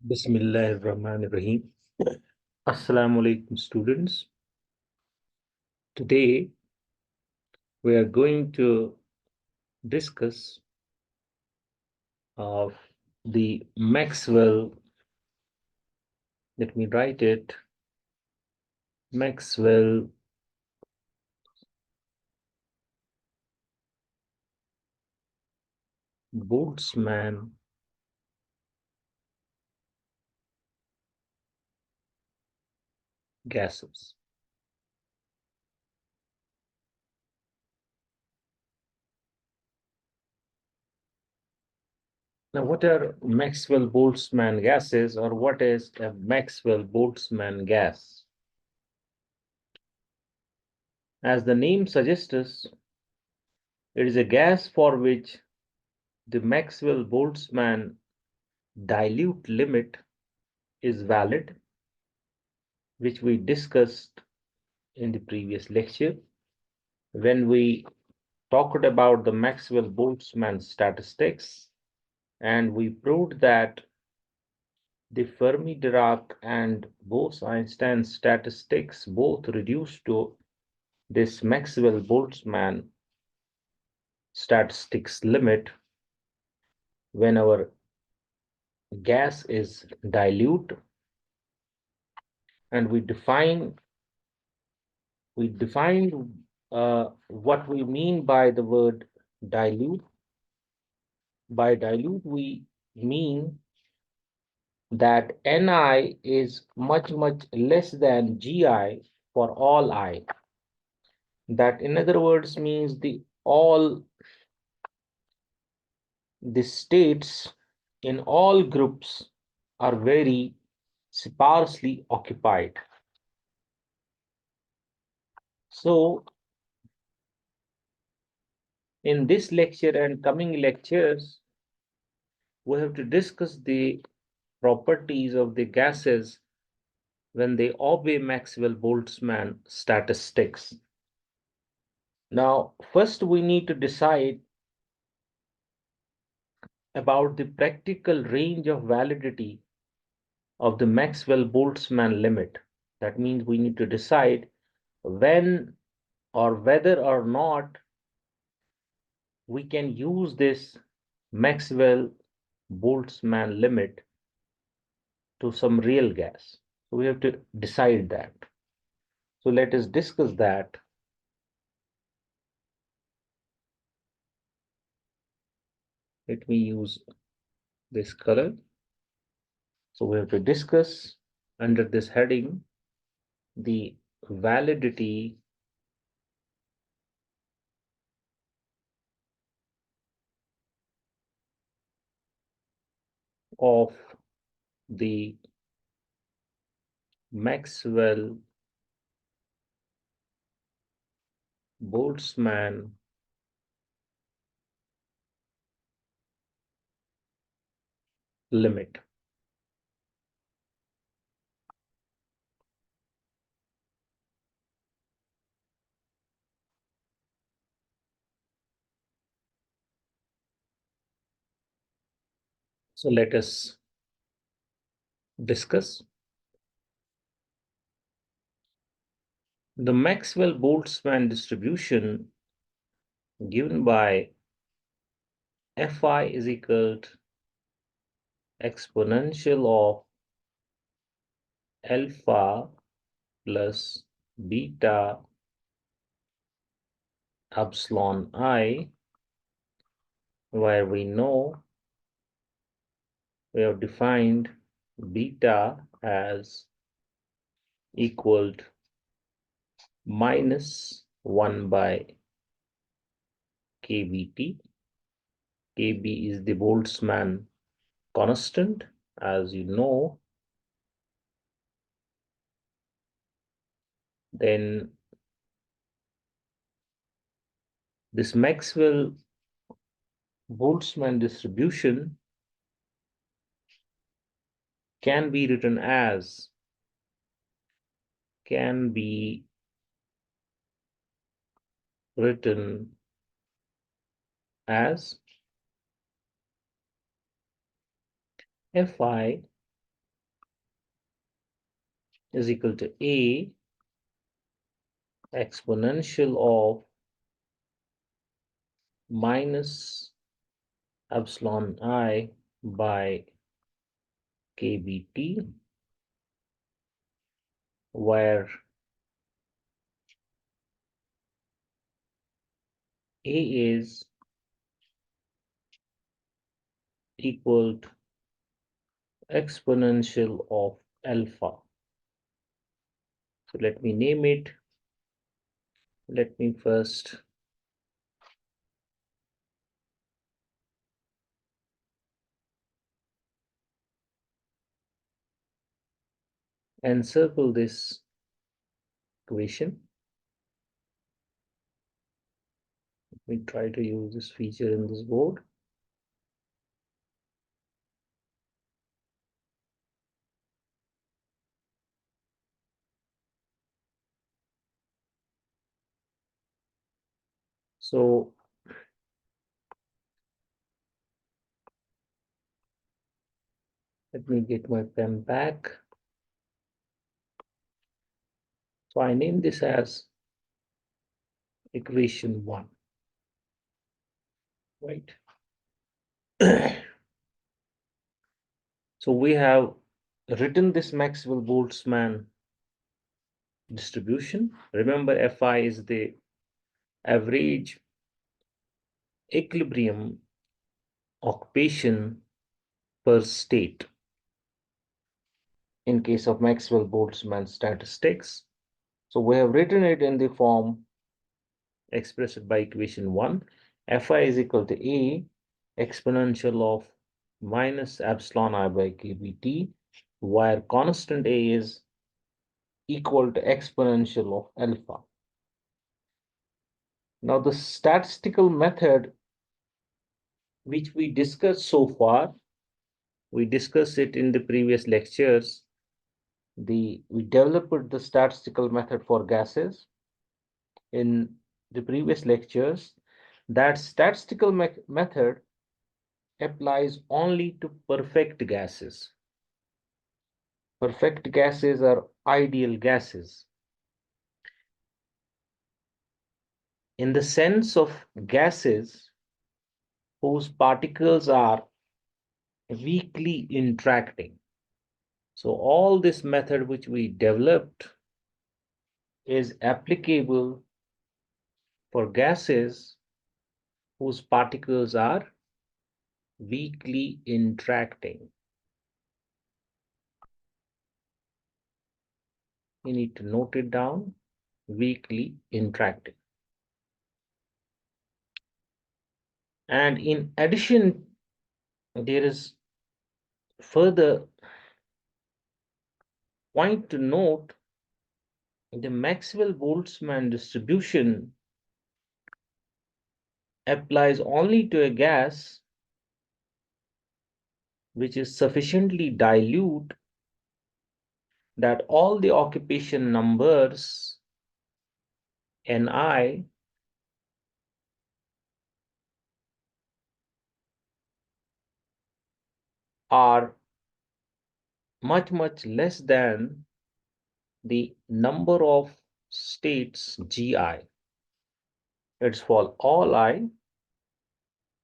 Bismillahirrahmanirrahim. Assalamu alaikum, students. Today we are going to discuss of the Maxwell. Let me write it. Maxwell Boltzmann gases. Now, what are Maxwell-Boltzmann gases, or what is a Maxwell-Boltzmann gas? As the name suggests, it is a gas for which the Maxwell-Boltzmann dilute limit is valid, which we discussed in the previous lecture when we talked about the Maxwell-Boltzmann statistics, and we proved that the Fermi-Dirac and Bose-Einstein statistics both reduce to this Maxwell-Boltzmann statistics limit when our gas is dilute, and we defined what we mean by the word dilute. By dilute, we mean that Ni is much less than Gi for all I. That, in other words, means the states in all groups are very sparsely occupied. So in this lecture and coming lectures, we have to discuss the properties of the gases when they obey Maxwell-Boltzmann statistics. Now, first we need to decide about the practical range of validity of the Maxwell-Boltzmann limit. That means we need to decide when or whether or not we can use this Maxwell-Boltzmann limit to some real gas. So we have to decide that. So let us discuss that. Let me use this color. So we have to discuss under this heading the validity of the Maxwell-Boltzmann limit. So let us discuss. The Maxwell-Boltzmann distribution given by Fi is equal to exponential of alpha plus beta epsilon I, where we know we have defined beta as equal to minus 1 by kBt. Kb is the Boltzmann constant, as you know. Then this Maxwell-Boltzmann distribution can be written as Fi is equal to A exponential of minus epsilon I by kBt, where A is equal to exponential of alpha. So let me name it. Let me first encircle this equation. Let me try to use this feature in this board. So let me get my pen back. So I name this as equation 1, right? So we have written this Maxwell-Boltzmann distribution. Remember, Fi is the average equilibrium occupation per state in case of Maxwell-Boltzmann statistics. So we have written it in the form expressed by equation 1. Fi is equal to A exponential of minus epsilon I by kBt, where constant A is equal to exponential of alpha. Now the statistical method which we discussed so far, we discussed it in the previous lectures. We developed the statistical method for gases in the previous lectures. That statistical method applies only to perfect gases. Perfect gases are ideal gases. In the sense of gases whose particles are weakly interacting. So all this method which we developed is applicable for gases whose particles are weakly interacting. You need to note it down, weakly interacting. And in addition, there is further point to note. The Maxwell-Boltzmann distribution applies only to a gas which is sufficiently dilute that all the occupation numbers Ni are much less than the number of states Gi. It's for all I.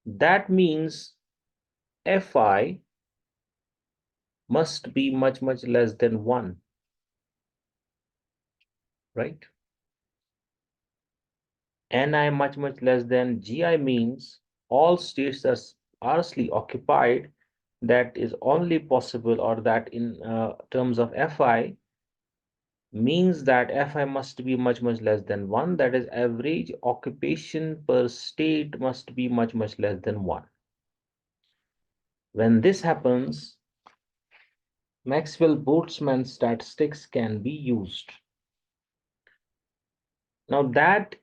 That means Fi must be much less than 1, right? Ni much less than Gi means all states are sparsely occupied. That is only possible, or that in terms of Fi means that Fi must be much less than 1. That is, average occupation per state must be much less than 1. When this happens, Maxwell-Boltzmann statistics can be used. Now that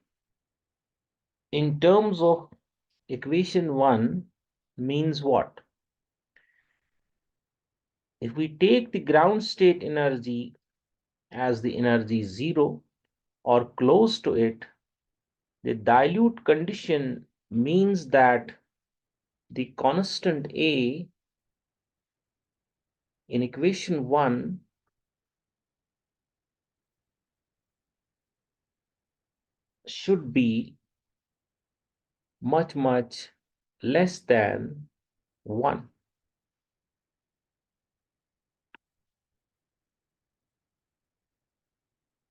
in terms of equation 1 means what? If we take the ground state energy as the energy 0 or close to it, the dilute condition means that the constant A in equation 1 should be much less than 1.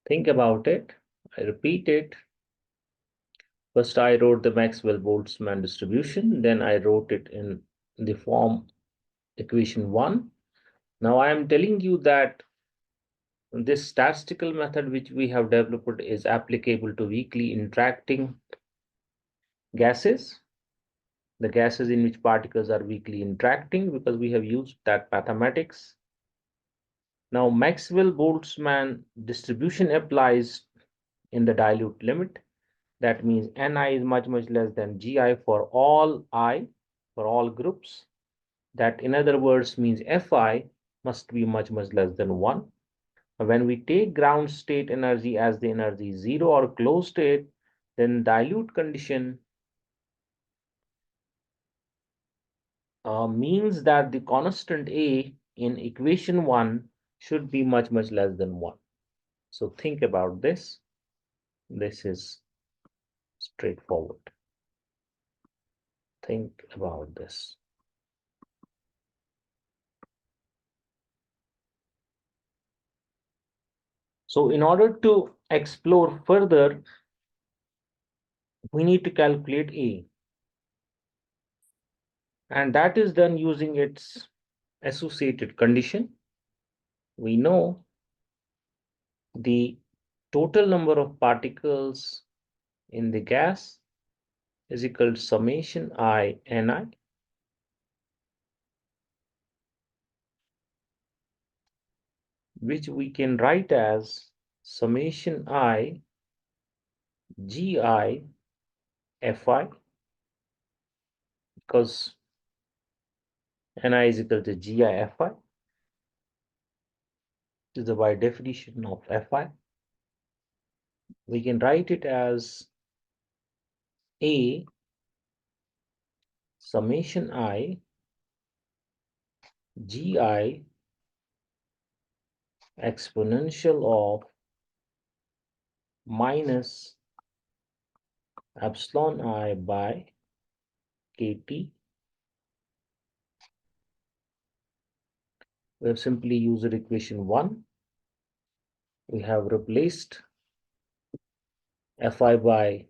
Think about it. I repeat it. First, I wrote the Maxwell-Boltzmann distribution. Then I wrote it in the form equation 1. Now I am telling you that this statistical method which we have developed is applicable to weakly interacting gases, the gases in which particles are weakly interacting, because we have used that mathematics. Now Maxwell-Boltzmann distribution applies in the dilute limit. That means Ni is much less than Gi for all groups. That in other words means Fi must be much less than 1. When we take ground state energy as the energy 0 or closed state, then dilute condition means that the constant A in equation 1 should be much less than 1. So think about this. This is straightforward. Think about this. So in order to explore further, we need to calculate A. And that is done using its associated condition. We know the total number of particles in the gas is equal to summation I Ni, which we can write as summation I Gi Fi, because Ni is equal to Gi Fi. This is the by definition of Fi. We can write it as A summation I Gi exponential of minus epsilon I by kT. We have simply used equation 1. We have replaced Fi by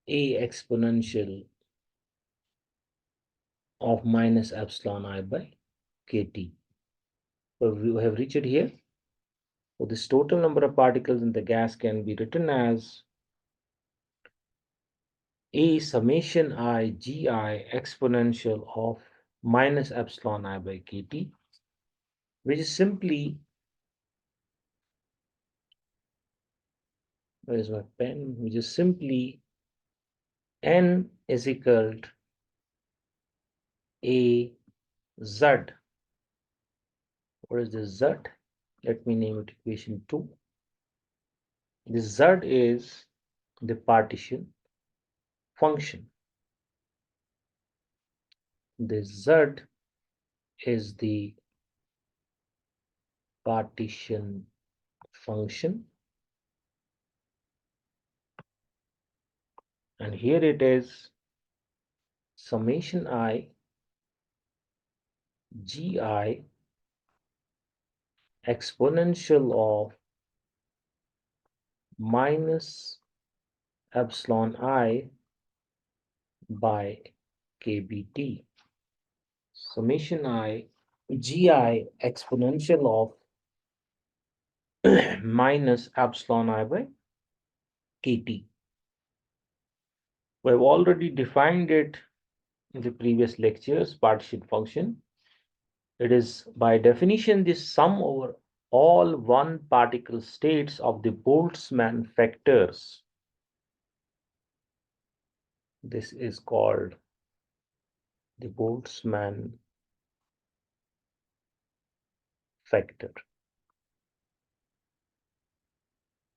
A exponential of minus epsilon I by kT. So we have reached here. So this total number of particles in the gas can be written as A summation I Gi exponential of minus epsilon I by kT, which is simply, where is my pen? Which is simply N is equal to A Z. What is this Z? Let me name it equation 2. This Z is the partition function. This Z is the partition function. And here it is summation I Gi exponential of minus epsilon I by kBT. Summation I Gi exponential of minus epsilon I by kT. We have already defined it in the previous lectures, partition function. It is by definition the sum over all one particle states of the Boltzmann factors. This is called the Boltzmann factor.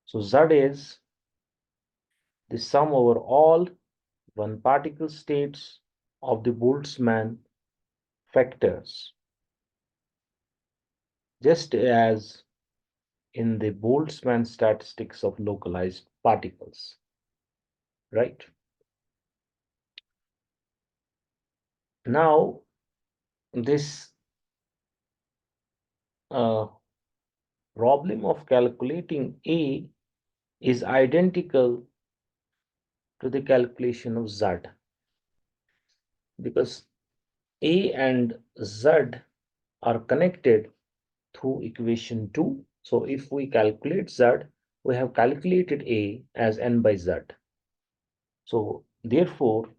So Z is the sum over all one particle states of the Boltzmann factors. Just as in the Boltzmann statistics of localized particles, right? Now, this problem of calculating A is identical to the calculation of Z, because A and Z are connected through equation 2. So if we calculate Z, we have calculated A as n by Z. So therefore,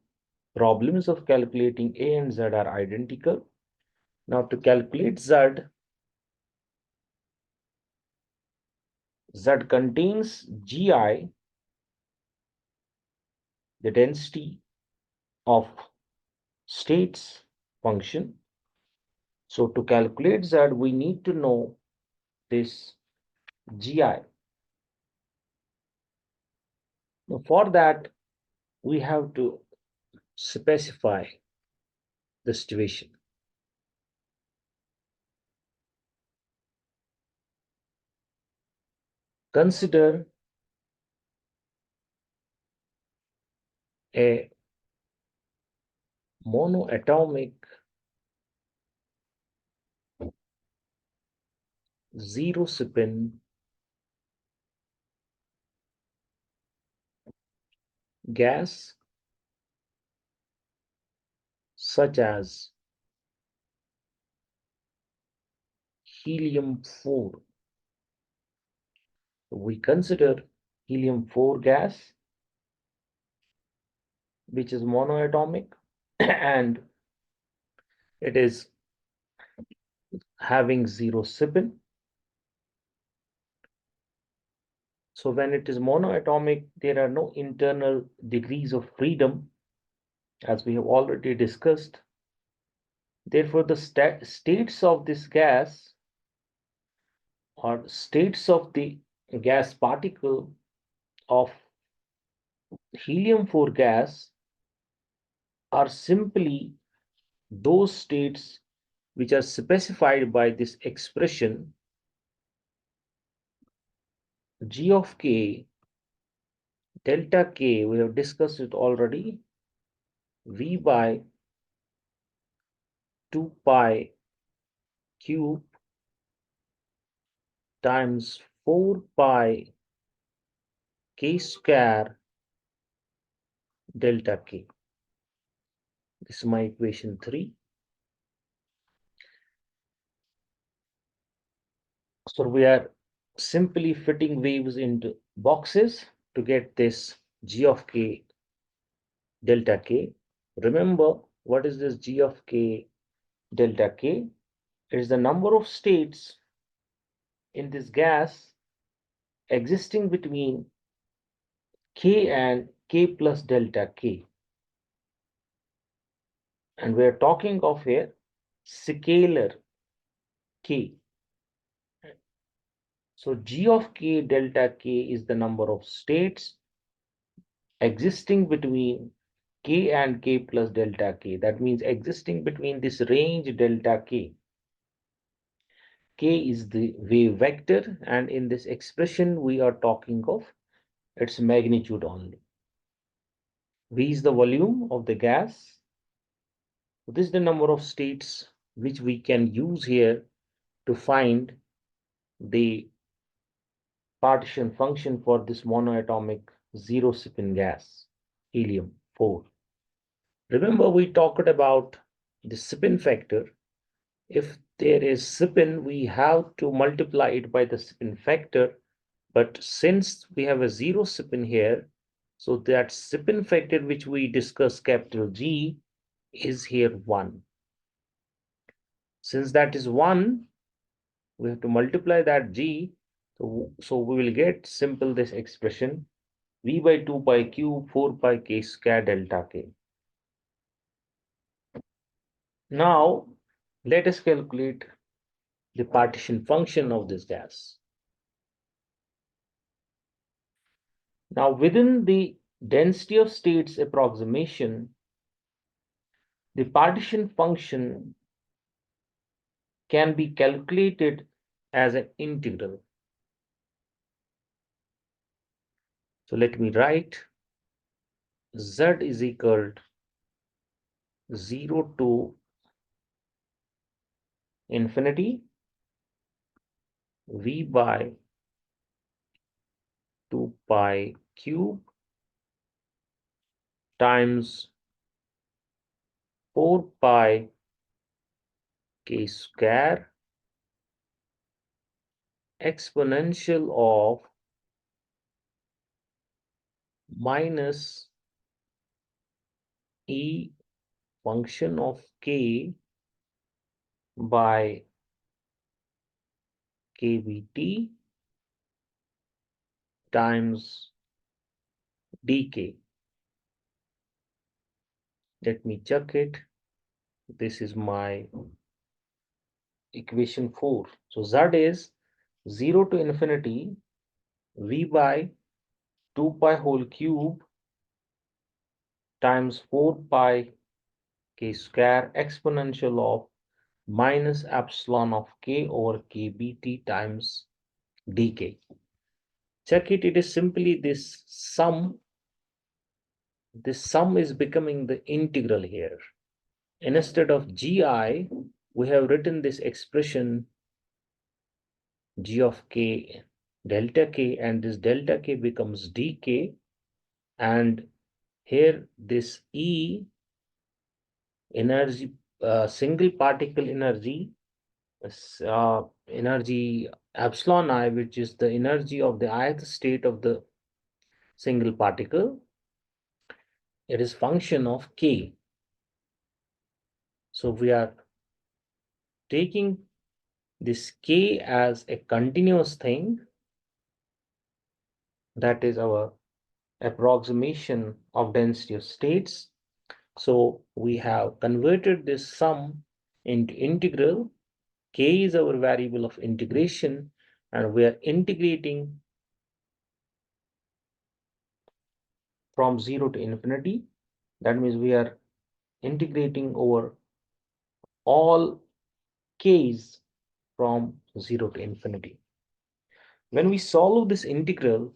problems of calculating A and Z are identical. Now to calculate Z, Z contains Gi, the density of states function. So to calculate Z, we need to know this Gi. Now for that, we have to specify the situation. Consider a monoatomic zero spin gas such as helium-4. We consider helium-4 gas, which is monoatomic, and it is having zero spin. So when it is monoatomic, there are no internal degrees of freedom, as we have already discussed. Therefore, the states of this gas, or states of the gas particle of helium-4 gas, are simply those states which are specified by this expression g of k delta k. We have discussed it already. V by 2 pi cube times 4 pi k square delta k. This is my equation 3. So we are simply fitting waves into boxes to get this g of k delta k. Remember, what is this g of k delta k? It is the number of states in this gas existing between k and k plus delta k. And we are talking of here scalar k. So g of k delta k is the number of states existing between k and k plus delta k. That means existing between this range delta k. K is the wave vector, and in this expression we are talking of its magnitude only. V is the volume of the gas. This is the number of states which we can use here to find the partition function for this monoatomic zero spin gas, helium-4. Remember, we talked about the spin factor. If there is spin, we have to multiply it by the spin factor. But since we have a zero spin here, so that spin factor which we discussed, capital G, is here 1. Since that is 1, we have to multiply that G. So we will get simple this expression V by 2 pi cube 4 pi k square delta k. Now let us calculate the partition function of this gas. Now within the density of states approximation, the partition function can be calculated as an integral. So let me write Z is equal to 0 to infinity V by 2 pi cube times 4 pi k square exponential of minus e function of k by kbt times dk. Let me check it. This is my equation 4. So z is 0 to infinity v by 2 pi whole cube times 4 pi k square exponential of minus epsilon of k over kbt times dk. Check it, it is simply this sum. This sum is becoming the integral here. Instead of gi, we have written this expression g of k delta k, and this delta k becomes dk, and here this E energy, single particle energy, energy epsilon I, which is the energy of the ith state of the single particle, it is function of k. So we are taking this k as a continuous thing. That is our approximation of density of states. So we have converted this sum into integral. K is our variable of integration, and we are integrating from 0 to infinity. That means we are integrating over all k's from 0 to infinity. When we solve this integral,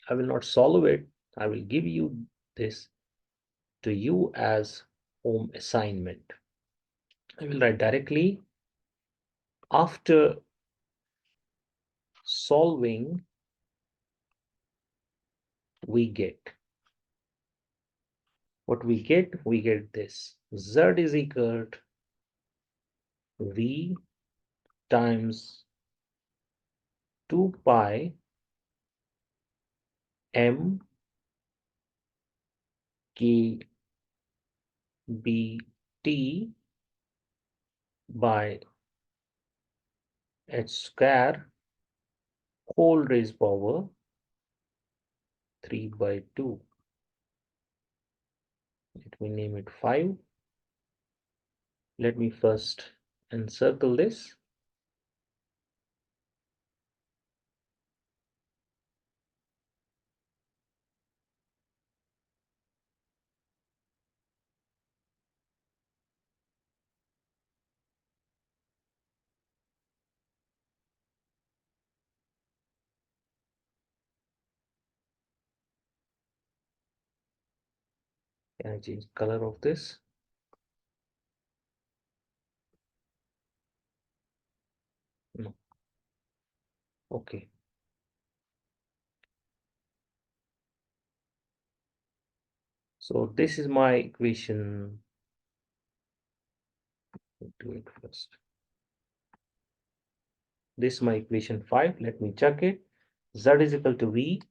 I will not solve it. I will give you this to you as home assignment. I will write directly after solving we get what we get this z is equal to v times 2 pi m k b t by h square whole raised power 3 by 2. Let me name it 5. Let me first encircle this. Can I change color of this? No. Okay. So this is my equation. Do it first. This is my equation 5. Let me check it. Z is equal to V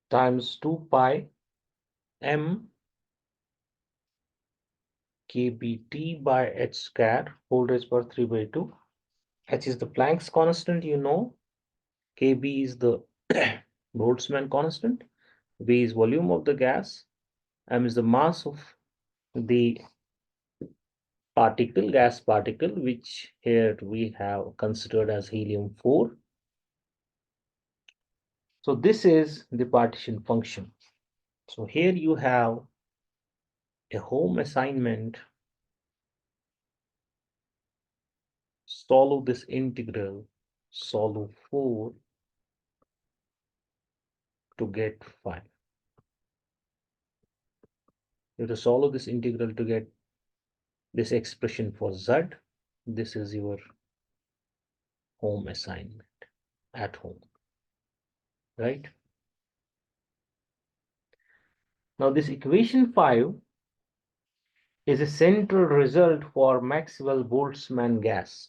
times 2 pi m kbt by h square whole raised power 3 by 2. H is the Planck's constant, you know. Kb is the Boltzmann constant. V is volume of the gas. M is the mass of the particle, gas particle, which here we have considered as helium-4. So this is the partition function. So here you have a home assignment. Solve this integral, solve 4 to get 5. You have to solve this integral to get this expression for Z. This is your home assignment at home, right? Now this equation 5 is a central result for Maxwell-Boltzmann gas.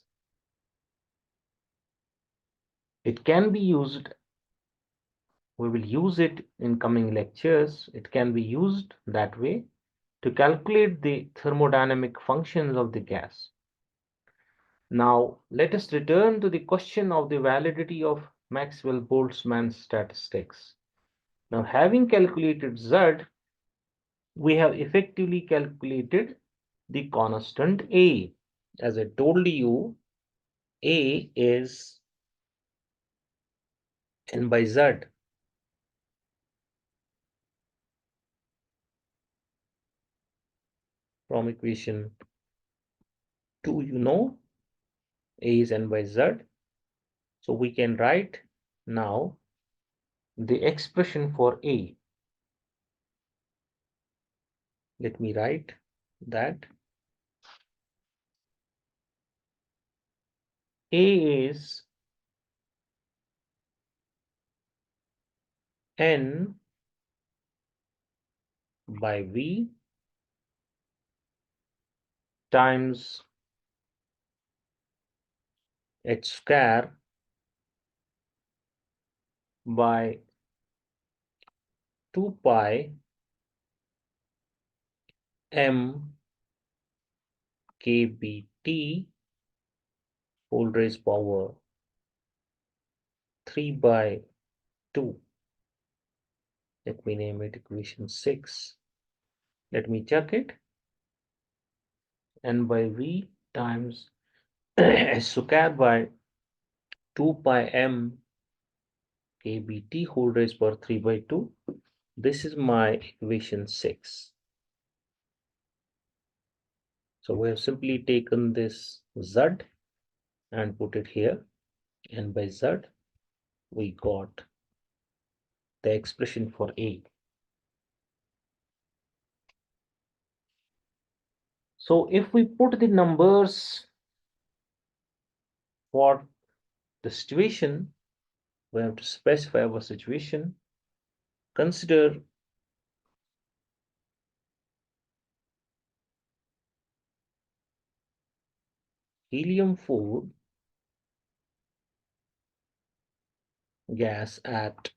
It can be used, we will use it in coming lectures. It can be used that way to calculate the thermodynamic functions of the gas. Now, let us return to the question of the validity of Maxwell-Boltzmann statistics. Now, having calculated Z, we have effectively calculated the constant A. As I told you, A is N by Z. From equation 2, you know, A is N by Z. So we can write now the expression for A. Let me write that A is N by V times H square by 2 pi M kBT whole raised power 3 by 2. Let me name it equation 6. Let me check it. N by V times H square by 2 pi M kBT whole raised power 3 by 2. This is my equation 6. So we have simply taken this Z and put it here, and by Z we got the expression for A. So if we put the numbers for the situation, we have to specify our situation. Consider helium-4 gas at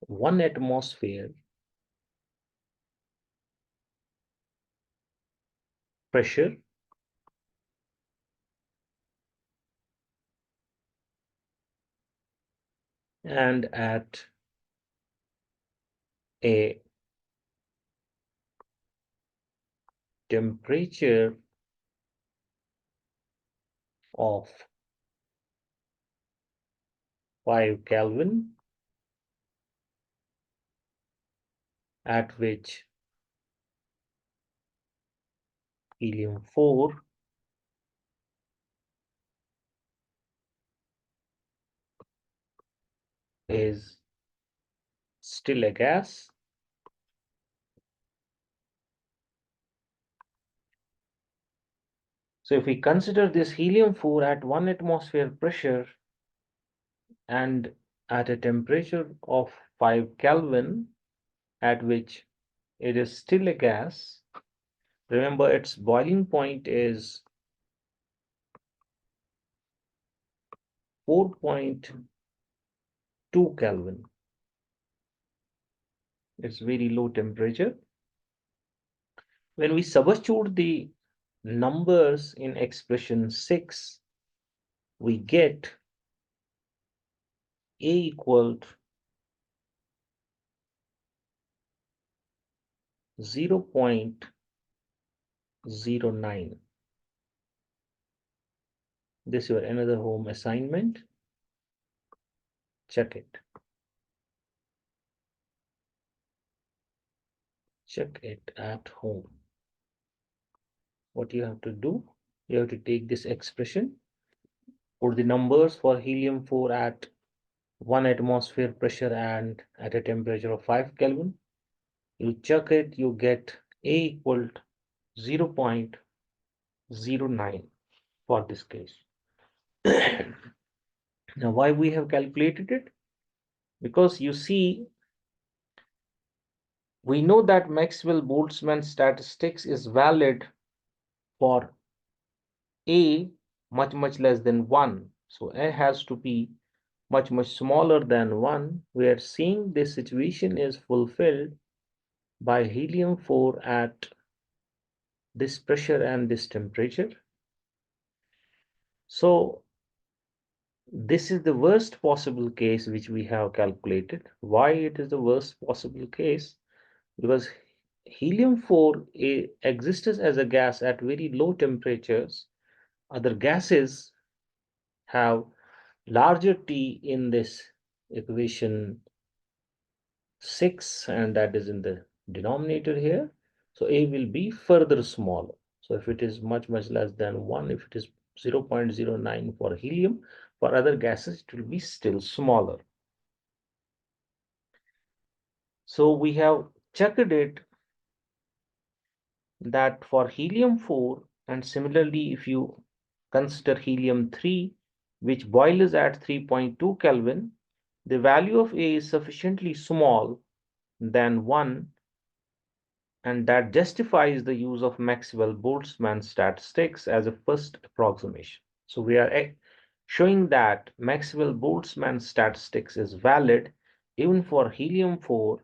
1 atmosphere pressure and at a temperature of 5 Kelvin, at which helium-4 is still a gas. So if we consider this helium-4 at 1 atmosphere pressure and at a temperature of 5 Kelvin, at which it is still a gas, remember its boiling point is 4.2 Kelvin. It's very low temperature. When we substitute the numbers in expression 6, we get A equal to 0.09. This is your another home assignment. Check it. Check it at home. What you have to do, you have to take this expression, put the numbers for helium-4 at 1 atmosphere pressure and at a temperature of 5 Kelvin. You check it, you get A equal to 0.09 for this case. Now, why we have calculated it? Because you see, we know that Maxwell-Boltzmann statistics is valid for A much less than 1. So A has to be much smaller than 1. We are seeing this situation is fulfilled by helium-4 at this pressure and this temperature. So this is the worst possible case which we have calculated. Why it is the worst possible case? Because helium-4 exists as a gas at very low temperatures. Other gases have larger T in this equation 6, and that is in the denominator here. So A will be further smaller. So if it is much less than 1, if it is 0.09 for helium, for other gases it will be still smaller. So we have checked it that for helium-4, and similarly if you consider helium-3, which boils at 3.2 Kelvin, the value of A is sufficiently small than 1, and that justifies the use of Maxwell-Boltzmann statistics as a first approximation. So we are showing that Maxwell-Boltzmann statistics is valid even for helium-4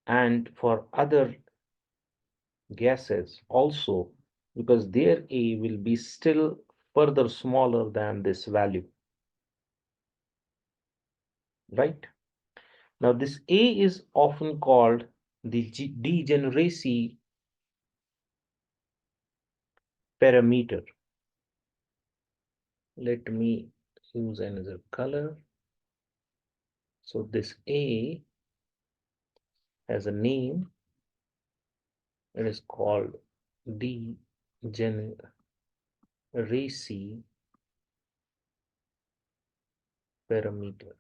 and for other gases also, because their A will be still further smaller than this value, right? Now this A is often called the degeneracy parameter. Let me use another color. So this A has a name. It is called degeneracy parameter.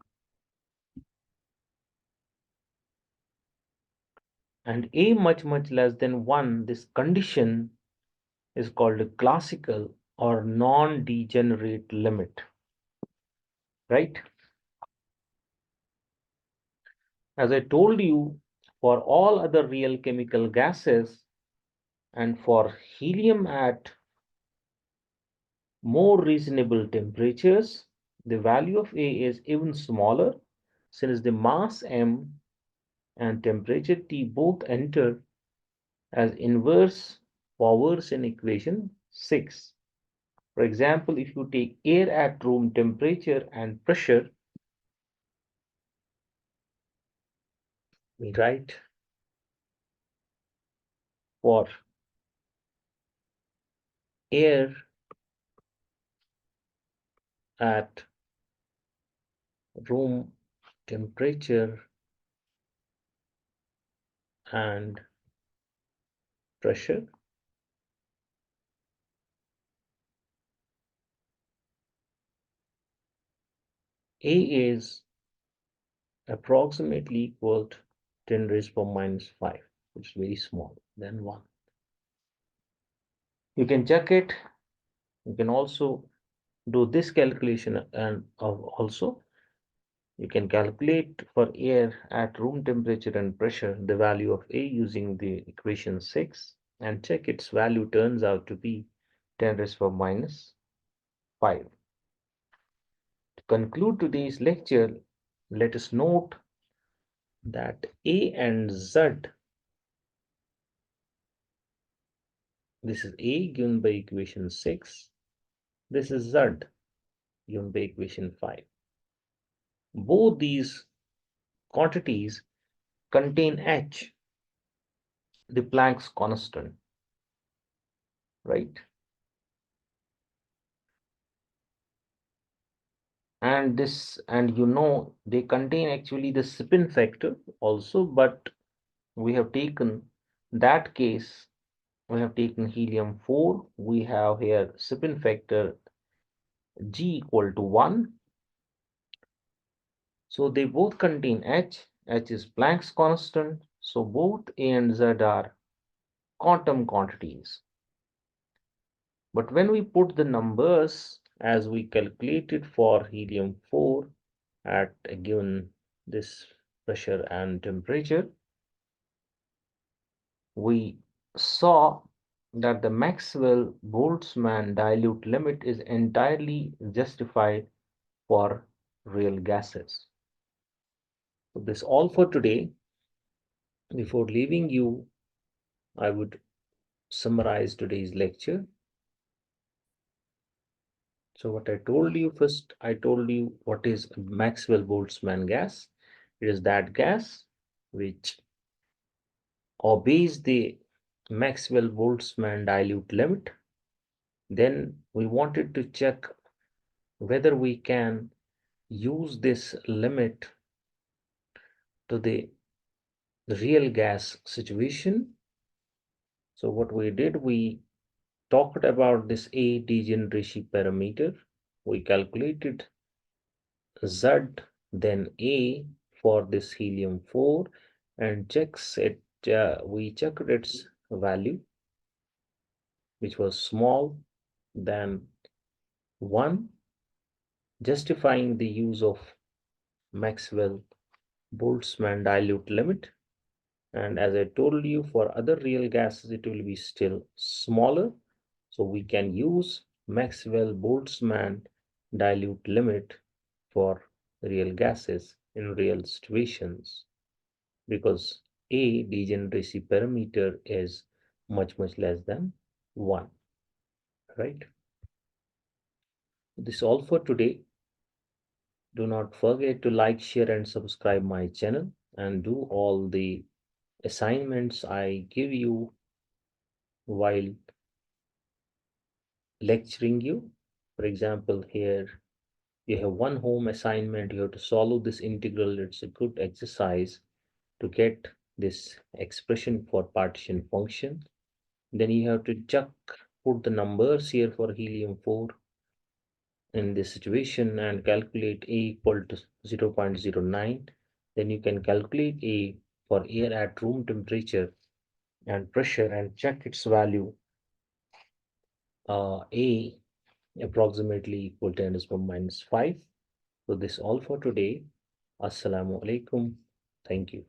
And A much less than 1, this condition is called a classical or non-degenerate limit, right? As I told you, for all other real chemical gases and for helium at more reasonable temperatures, the value of A is even smaller, since the mass M and temperature T both enter as inverse powers in equation 6. For example, if you take air at room temperature and pressure, we write for air at room temperature and pressure, A is approximately equal to 10 raised power minus 5, which is very small, than 1. You can check it. You can also do this calculation, and also you can calculate for air at room temperature and pressure the value of A using the equation 6, and check its value turns out to be 10 raised power minus 5. To conclude today's lecture, let us note that A and Z, this is A given by equation 6, this is Z given by equation 5. Both these quantities contain H, the Planck's constant, right? And this, and you know, they contain actually the spin factor also, but we have taken that case, we have taken helium-4, we have here spin factor G equal to 1, So they both contain H. H is Planck's constant. So both A and Z are quantum quantities. But when we put the numbers as we calculated for helium-4 at a given this pressure and temperature, we saw that the Maxwell-Boltzmann dilute limit is entirely justified for real gases. So this all for today. Before leaving you, I would summarize today's lecture. So what I told you first, I told you what is Maxwell-Boltzmann gas. It is that gas which obeys the Maxwell-Boltzmann dilute limit. Then we wanted to check whether we can use this limit to the real gas situation. So what we did, we talked about this A degeneracy parameter. We calculated Z, then A for this helium-4 and checks it. We checked its value, which was small than 1, justifying the use of Maxwell-Boltzmann dilute limit. And as I told you, for other real gases, it will be still smaller. So we can use Maxwell-Boltzmann dilute limit for real gases in real situations, because A degeneracy parameter is much less than 1, right? This is all for today. Do not forget to like, share and subscribe my channel and do all the assignments I give you while lecturing you. For example, here you have one home assignment. You have to solve this integral. It's a good exercise to get this expression for partition function. Then you have to put the numbers here for helium-4 in this situation and calculate A equal to 0.09. Then you can calculate A for air at room temperature and pressure and check its value. A approximately equal to 10 to the power minus 5. So this all for today. Assalamu alaikum. Thank you.